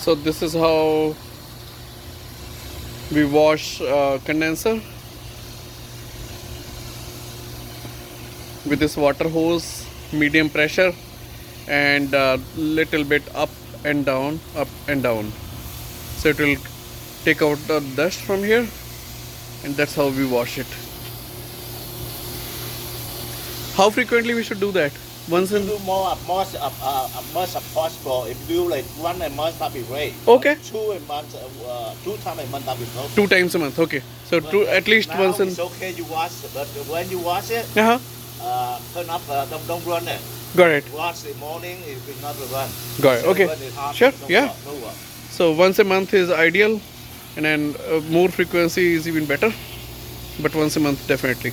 So this is how we wash condenser with this water hose, medium pressure, and little bit up and down, up and down. So it will take out the dust from here, and that's how we wash it. How frequently we should do that? Once You in. do more much as possible. If you do like 1 a month, that'd be great. Okay. 2 a month, 2 times a month, that'd be perfect. 2 times a month. Okay. So two, at least now once in. it's okay you wash, but when you wash it, Uh-huh. turn off. Don't run it. Got it. Wash in the morning, it will not run. Got it. So Okay. when it's hot, Sure. no Yeah. work, no work. So once a month is ideal, and then more frequency is even better. But once a month definitely.